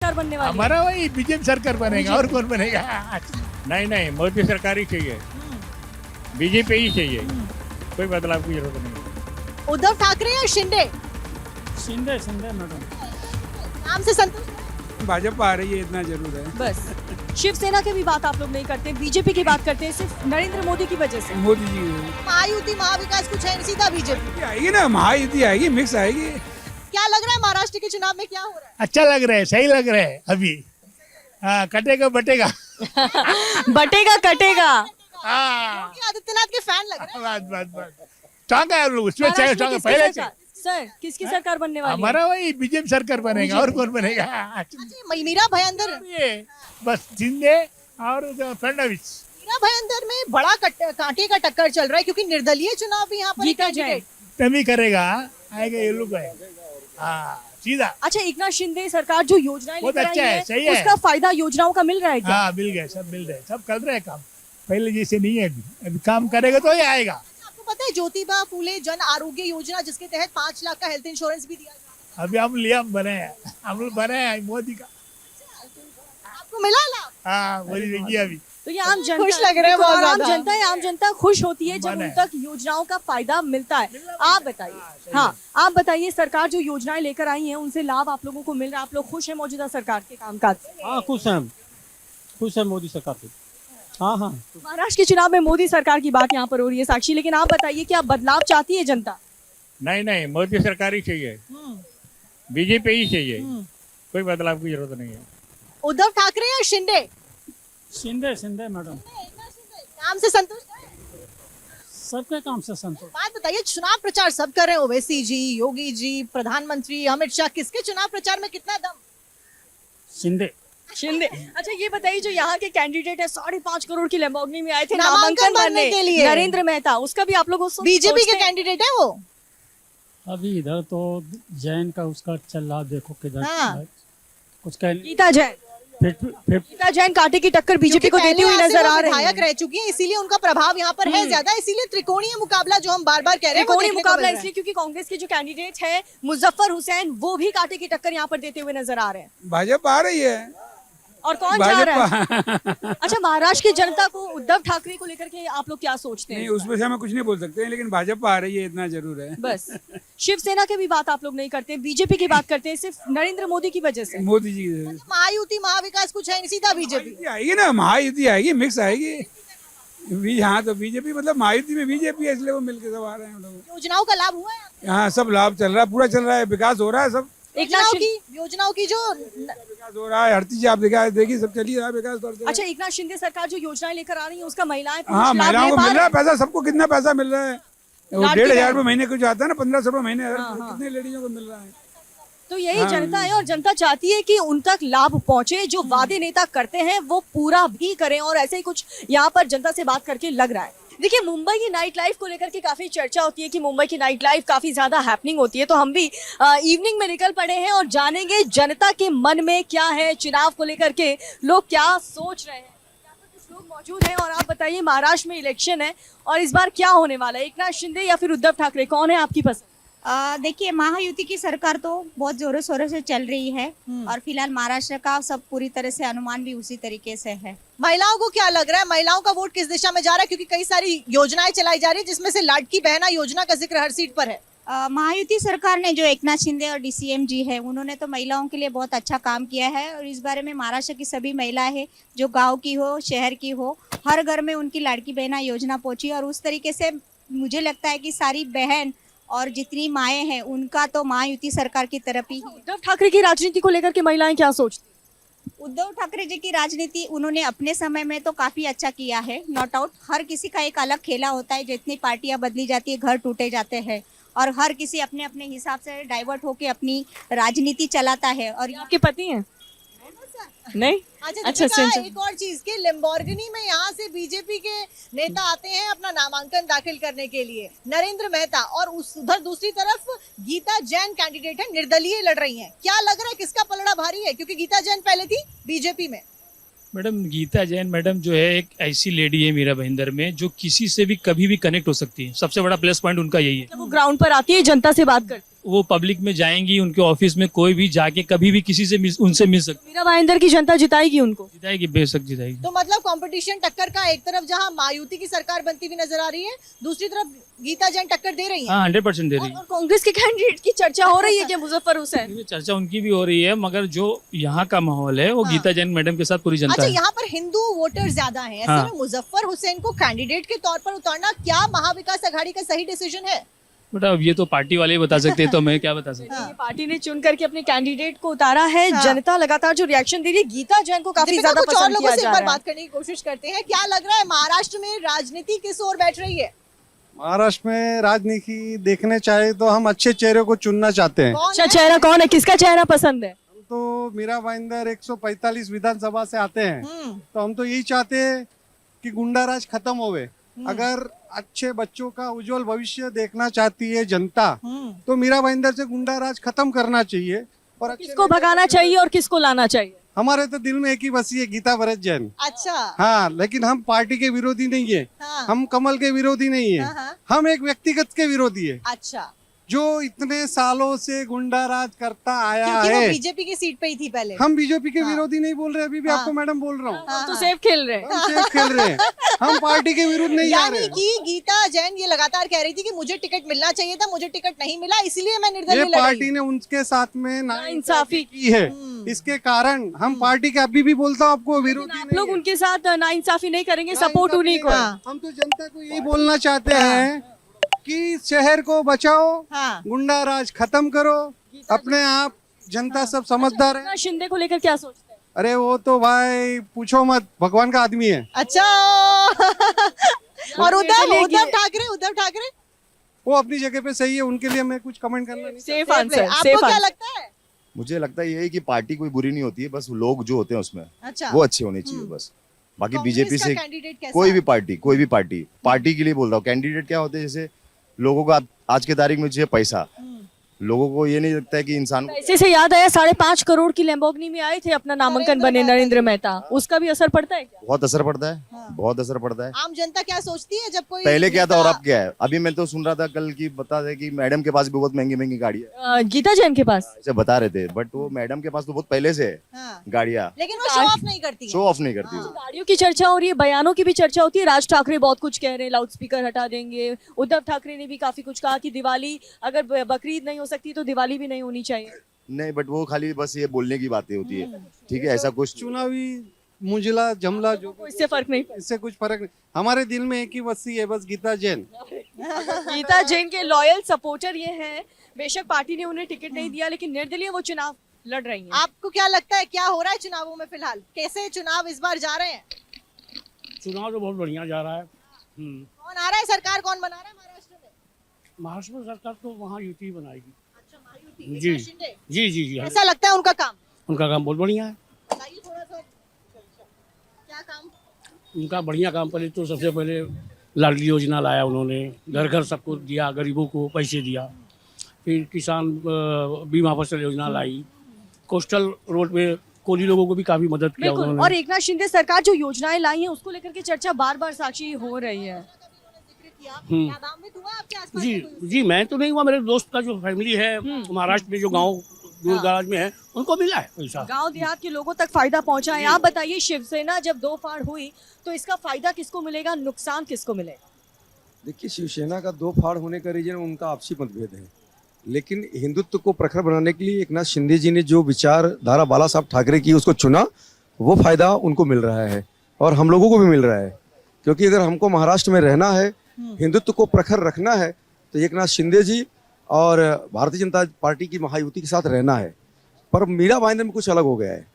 सरकार बनने वाली है? हमारा वही बीजेपी सरकार बनेगा और कौन बनेगा। नहीं मोदी सरकार ही चाहिए, बीजेपी ही चाहिए, कोई बदलाव की जरूरत नहीं। उद्धव ठाकरे या शिंदे? शिंदे शिंदे मैडम। नाम से संतुष्ट हैं? भाजपा आ रही है इतना जरूर है। बस शिवसेना की भी बात आप लोग नहीं करते, बीजेपी की बात करते हैं सिर्फ नरेंद्र मोदी की वजह से। मोदी जी महायुति महाविकास कुछ है, सीधा बीजेपी। आएगी ना, महायुति आएगी, मिक्स आएगी। क्या लग रहा है महाराष्ट्र के चुनाव में क्या हो रहा अच्छा लग रहा है, सही लग रहा है अभी। हाँ, कटेगा बटेगा। है? बटेगा कटेगा। हाँ, योगी आदित्यनाथ के फैन लग रहे हैं। बस स्ट्रांग है लोग उसमें, महाराष्ट्र में स्ट्रांग है किसकी पहले से। सरकार? सर किसकी सरकार बनने वाली है? हमारा वही बीजेपी सरकार बनेगा और कौन बनेगा। अच्छा, मीरा भयंदर। ये बस शिंदे और फडणवीस। मीरा भयंदर में बड़ा कांटे का टक्कर चल रहा है क्योंकि निर्दलीय चुनाव भी यहाँ पर गीता कैंडिडेट। तभी करेगा, आएगा ये लोग है। हाँ सीधा। अच्छा, एकनाथ शिंदे सरकार जो योजनाएं बहुत लेकर अच्छा आई है, सही है। उसका फायदा योजनाओं का मिल रहा है क्या? हाँ मिल गए, सब मिल रहे, सब कर रहे हैं काम। पहले जैसे नहीं है अभी काम करेगा तो ही आएगा। आपको पता है ज्योतिबा फूले जन आरोग्य योजना जिसके तहत 5 लाख का हेल्थ इंश्योरेंस भी दिया जाता अभी हम लिया, हम बने हैं, हम लोग बने हैं मोदी का। है, आपको मिला लाभ? हाँ मोदी ने किया अभी। तो ये आम जनता खुश लग रहे हैं बहुत और आम ज्यादा। जनता है, आम जनता खुश होती है जब बने। उन तक योजनाओं का फायदा मिलता है। आप बताइए, हाँ आप बताइए, सरकार जो योजनाएं लेकर आई हैं उनसे लाभ आप लोगों को मिल रहा है? आप लोग खुश हैं मौजूदा सरकार के कामकाज से? हाँ खुश हैं, खुश है मोदी सरकार से। हाँ हाँ महाराष्ट्र के चुनाव में मोदी सरकार की बात यहाँ पर हो रही है साक्षी, लेकिन आप बताइए क्या बदलाव चाहती है जनता? नहीं मोदी सरकार ही चाहिए, बीजेपी ही चाहिए, कोई बदलाव की जरूरत नहीं है। उद्धव ठाकरे या शिंदे? शिंदे शिंदे मैडम। नाम से संतुष्ट हैं? सबके काम से संतोष। बात बताइए, चुनाव प्रचार सब कर रहे हैं, ओवैसी जी, योगी जी, प्रधानमंत्री अमित शाह, किसके चुनाव प्रचार में कितना दम? शिंदे। शिंदे। अच्छा ये बताइए, जो यहाँ के कैंडिडेट है 5.5 करोड़ की लैम्बोर्गिनी में आए थे नामांकन नामांकन भरने भरने के लिए। नरेंद्र मेहता, उसका भी आप लोग बीजेपी के कैंडिडेट है वो। अभी इधर तो जैन का उसका चल रहा, देखो किधर हाँ। कुछ कह गीता जैन। फिर गीता जैन कांटे की टक्कर बीजेपी को देती हुई नजर आ रही विधायक है। रह चुकी है, इसीलिए उनका प्रभाव यहाँ पर है ज्यादा, इसीलिए त्रिकोणीय मुकाबला जो हम बार बार कह रहे हैं वो त्रिकोणीय देखने को मुकाबला मिल रहा है। इसलिए क्योंकि कांग्रेस के जो कैंडिडेट है मुजफ्फर हुसैन, वो भी कांटे की टक्कर यहाँ पर देते हुए नजर आ रहे हैं। भाजपा आ रही है। और कौन जा रहा है? अच्छा, महाराष्ट्र की जनता को उद्धव ठाकरे को लेकर के आप लोग क्या सोचते हैं? नहीं उसमें से हमें कुछ नहीं बोल सकते, लेकिन भाजपा आ रही है इतना जरूर है। बस शिवसेना की भी बात आप लोग नहीं करते, बीजेपी की बात करते हैं सिर्फ नरेंद्र मोदी की वजह से। मोदी जी महायुति महाविकास कुछ है, सीधा बीजेपी। महायुति आएगी ना, महायुति आएगी, मिक्स आएगी। हाँ तो बीजेपी मतलब महायुति में बीजेपी है, इसलिए वो मिलकर सब आ रहे हैं हम लोग। योजनाओं का लाभ हुआ है? यहाँ सब लाभ चल रहा है, पूरा चल रहा है, विकास हो रहा है, सब योजनाओं की जो विकास हो रहा है, हर चीज आप देखिए सब चल ही रहा है, विकास तो अच्छा, एकनाथ शिंदे सरकार जो योजनाएं लेकर आ रही है उसका महिलाएं पुरुष हाँ लाभ महिलाओं ले को पा मिल रहे रहा है हैं? पैसा, सबको कितना पैसा मिल रहा है? वो लाडली 1,500 बहन। रुपये महीने कुछ आता है ना, 1,500 रुपये महीने हाँ। कितने लेडीजों को मिल रहा है? तो यही जनता है और जनता चाहती है कि उन तक लाभ पहुंचे, जो वादे नेता करते हैं वो पूरा भी करें, और ऐसे ही कुछ यहाँ पर जनता से बात करके लग रहा है। देखिए, मुंबई की नाइट लाइफ को लेकर के काफी चर्चा होती है कि मुंबई की नाइट लाइफ काफी ज्यादा हैपनिंग होती है, तो हम भी इवनिंग में निकल पड़े हैं और जानेंगे जनता के मन में क्या है, चुनाव को लेकर के लोग क्या सोच रहे हैं। यहाँ पर कुछ लोग मौजूद हैं और आप बताइए, महाराष्ट्र में इलेक्शन है और इस बार क्या होने वाला है? एकनाथ शिंदे या फिर उद्धव ठाकरे, कौन है आपकी पसंद? देखिए, महायुति की सरकार तो बहुत जोरों शोरों से चल रही है और फिलहाल महाराष्ट्र का सब पूरी तरह से अनुमान भी उसी तरीके से है। महिलाओं को क्या लग रहा है, महिलाओं का वोट किस दिशा में जा रहा है? क्योंकि कई सारी योजनाएं चलाई जा रही है जिसमें से लाडकी बहना योजना का जिक्र हर सीट पर है। महायुति सरकार ने, जो एकनाथ शिंदे और डीसीएम जी है, उन्होंने तो महिलाओं के लिए बहुत अच्छा काम किया है और इस बारे में महाराष्ट्र की सभी महिलाएं हैं, जो गांव की हो शहर की हो, हर घर में उनकी लाडकी बहना योजना पहुंची और उस तरीके से मुझे लगता है कि सारी बहन और जितनी माएँ हैं उनका तो महायुति सरकार की तरफ ही। उद्धव ठाकरे की राजनीति को लेकर के महिलाएं क्या सोचती? उद्धव ठाकरे जी की राजनीति उन्होंने अपने समय में तो काफी अच्छा किया है, नॉट आउट। हर किसी का एक अलग खेला होता है, जितनी पार्टियां बदली जाती है, घर टूटे जाते हैं और हर किसी अपने अपने हिसाब से डाइवर्ट होके अपनी राजनीति चलाता है। और आपके पति हैं? नहीं? अच्छा, अच्छा, एक और चीज के लैम्बोर्गिनी में यहाँ से बीजेपी के नेता आते हैं अपना नामांकन दाखिल करने के लिए, नरेंद्र मेहता, और उधर दूसरी तरफ गीता जैन कैंडिडेट है, निर्दलीय लड़ रही हैं। क्या लग रहा है किसका पलड़ा भारी है? क्योंकि गीता जैन पहले थी बीजेपी में। मैडम गीता जैन मैडम जो है एक ऐसी लेडी है मीरा भाईंदर में, जो किसी से भी कभी भी कनेक्ट हो सकती है। सबसे बड़ा प्लस पॉइंट उनका यही है। वो ग्राउंड पर आती है, जनता से बात करती वो पब्लिक में जाएंगी, उनके ऑफिस में कोई भी जाके कभी भी किसी से उनसे मिल सकती मीरा भाईंदर की जनता जिताएगी उनको। जिताएगी, बेशक जिताएगी। तो मतलब कंपटीशन टक्कर का एक तरफ जहां मायावती की सरकार बनती हुई नजर आ रही है, दूसरी तरफ गीता जैन टक्कर दे रही है। हाँ 100% दे रही और कांग्रेस के कैंडिडेट की चर्चा हो रही है कि मुजफ्फर हुसैन। है। चर्चा उनकी भी हो रही है, मगर जो यहाँ का माहौल है वो गीता जैन मैडम के साथ पूरी जनता अच्छा, है। यहाँ पर हिंदू वोटर ज्यादा हैं, ऐसे हाँ। में मुजफ्फर हुसैन को कैंडिडेट के तौर पर उतारना क्या महाविकास आघाड़ी का सही डिसीजन है? बेटा अब ये तो पार्टी वाले ही बता सकते हैं, तो मैं क्या बता सकता हूँ। ये पार्टी ने चुन करके अपने कैंडिडेट को उतारा है। हाँ। जनता लगातार जो रिएक्शन दे रही है, गीता जैन को काफी दीपिका, ज्यादा कुछ और पसंद लोगों किया से जा एक बार रहा है। बात करने की कोशिश करते हैं। क्या लग रहा है महाराष्ट्र में राजनीति किस ओर बैठ रही है? महाराष्ट्र में राजनीति देखने चाहे तो हम अच्छे चेहरे को चुनना चाहते हैं। कौन अच्छा, है? चेहरा कौन है, किसका चेहरा पसंद है? हम तो मीरा भाईंदर 145 विधानसभा से आते हैं, हम्म, तो हम तो यही चाहते हैं कि गुंडाराज खत्म होवे। अगर अच्छे बच्चों का उज्जवल भविष्य देखना चाहती है जनता, हम्म। तो मीरा भाईंदर से गुंडाराज खत्म करना चाहिए और अच्छे किसको भगाना चाहिए और किसको लाना चाहिए? हमारे तो दिल में एक ही बसी है, गीता भरत जैन। अच्छा। हाँ, लेकिन हम पार्टी के विरोधी नहीं है, हाँ, हम कमल के विरोधी नहीं है, हाँ, हाँ। हम एक व्यक्तिगत के विरोधी है अच्छा, जो इतने सालों से गुंडाराज करता आया क्योंकि वो है। बीजेपी की सीट पे ही थी पहले। हम बीजेपी के हाँ। विरोधी नहीं बोल रहे, अभी भी हाँ। आपको मैडम बोल रहा हूँ, हम तो सेफ खेल रहे हैं। हम सेफ खेल रहे हैं, हम पार्टी के विरुद्ध नहीं जा यानी रहे। कि गीता जैन ये लगातार कह रही थी कि मुझे टिकट मिलना चाहिए था, मुझे टिकट नहीं मिला, इसलिए मैं निर्दलीय ये लड़ रही पार्टी हूँ। ने उनके साथ में नाइंसाफी की है, हम्म। इसके कारण हम पार्टी के अभी भी बोलता हूँ आपको लेकिन विरोधी आप नहीं लोग है। उनके साथ नाइंसाफी नहीं करेंगे, नाइंसाफी सपोर्ट उन्हीं नहीं को। कर- हम तो जनता को यही बोलना चाहते हैं कि शहर को बचाओ, हाँ। गुंडाराज खत्म करो, अपने आप जनता सब समझदार है। एकनाथ शिंदे को लेकर क्या सोचते हैं? अरे वो तो भाई पूछो मत, भगवान का आदमी है। अच्छा। और उद्धव ठाकरे वो अपनी जगह पे सही है, उनके लिए मैं कुछ कमेंट करना नहीं। सेफ आंसर, आपको सेफ क्या आंसर। लगता है? मुझे लगता है यही कि पार्टी कोई बुरी नहीं होती है, बस लोग जो होते हैं उसमें अच्छा, वो अच्छे होने चाहिए बस। बाकी कांग्रेस बीजेपी का से कैंडिडेट कैसा कोई है? भी पार्टी के लिए बोल रहा हूँ। कैंडिडेट क्या होते हैं, जैसे लोगों को आज के तारीख में चाहिए पैसा, लोगों को ये नहीं लगता है कि इंसान को पैसे से याद आया, 5.5 करोड़ की लैम्बोर्गिनी में आए थे अपना नामांकन बने नरेंद्र मेहता, उसका भी असर पड़ता है क्या? बहुत असर पड़ता है, हाँ। बहुत असर पड़ता है। आम जनता क्या सोचती है जब कोई पहले क्या था और नेता- अब क्या है? अभी मैं तो सुन रहा था कल की बता रहे कि मैडम के पास भी बहुत महंगी महंगी गाड़ी है, गीता जैन के पास ऐसे बता रहे थे, बट वो मैडम के पास तो बहुत पहले से है हाँ। गाड़ियाँ, लेकिन वो शो ऑफ नहीं करती है। शो ऑफ नहीं करती वो। गाड़ियों की चर्चा हो रही है, बयानों की भी चर्चा होती है। राज ठाकरे बहुत कुछ कह रहे हैं, लाउड स्पीकर हटा देंगे। उद्धव ठाकरे ने भी काफी कुछ कहा कि दिवाली अगर बकरीद नहीं हो सकती तो दिवाली भी नहीं होनी चाहिए। नहीं, बट वो खाली बस ये बोलने की बातें होती है, ठीक है, ऐसा कुछ चुनावी मुजला जमला जो तो इससे फर्क नहीं पड़ता। इससे कुछ फर्क नहीं। हमारे दिल में एक ही बस्ती है, बस गीता जैन। गीता जैन के लॉयल सपोर्टर ये हैं। बेशक पार्टी ने उन्हें टिकट नहीं दिया, लेकिन निर्दलीय वो चुनाव लड़ रही हैं। आपको क्या लगता है क्या हो रहा है चुनावों में फिलहाल? कैसे चुनाव इस बार जा रहे हैं? चुनाव तो बहुत बढ़िया जा रहा है। कौन आ रहा है, सरकार कौन बना रहा है महाराष्ट्र में? महाराष्ट्र में सरकार तो वहाँ यूटी बनाएगी। अच्छा, मायावती, जी। एकनाथ शिंदे। जी कैसा लगता है उनका काम? उनका काम बहुत बढ़िया है। बताइए थोड़ा सा। क्या काम? उनका बढ़िया काम। पहले तो सबसे पहले लाडली योजना लाया उन्होंने, घर घर सबको दिया, गरीबों को पैसे दिया। फिर किसान बीमा फसल योजना लाई, कोस्टल रोड पे कोली लोगों को भी काफी मदद किया बिल्कुल। उन्होंने। और एकनाथ शिंदे सरकार जो योजनाएं लाई हैं उसको लेकर के चर्चा बार बार साक्षी हो रही है। हम्म। क्या लाभान्वित हुआ आपके आसपास जी में कोई? जी, मैं तो नहीं हुआ, मेरे दोस्त का जो फैमिली है महाराष्ट्र में, जो गांव दूर दराज में है, उनको मिला है पैसा। गांव देहात के लोगों तक फायदा पहुंचा है। आप बताइए, शिवसेना जब दो फाड़ हुई तो इसका फायदा किसको मिलेगा, नुकसान किसको मिलेगा? देखिए, शिवसेना का दो फाड़ होने का रीजन उनका आपसी मतभेद है, लेकिन हिंदुत्व को प्रखर बनाने के लिए एकनाथ शिंदे जी ने जो विचारधारा बाला साहब ठाकरे की उसको चुना, वो फायदा उनको मिल रहा है और हम लोगों को भी मिल रहा है। क्योंकि अगर हमको महाराष्ट्र में रहना है, हिंदुत्व को प्रखर रखना है, तो एकनाथ शिंदे जी और भारतीय जनता पार्टी की महायुति के साथ रहना है। पर मीरा भाईंदर में कुछ अलग हो गया है।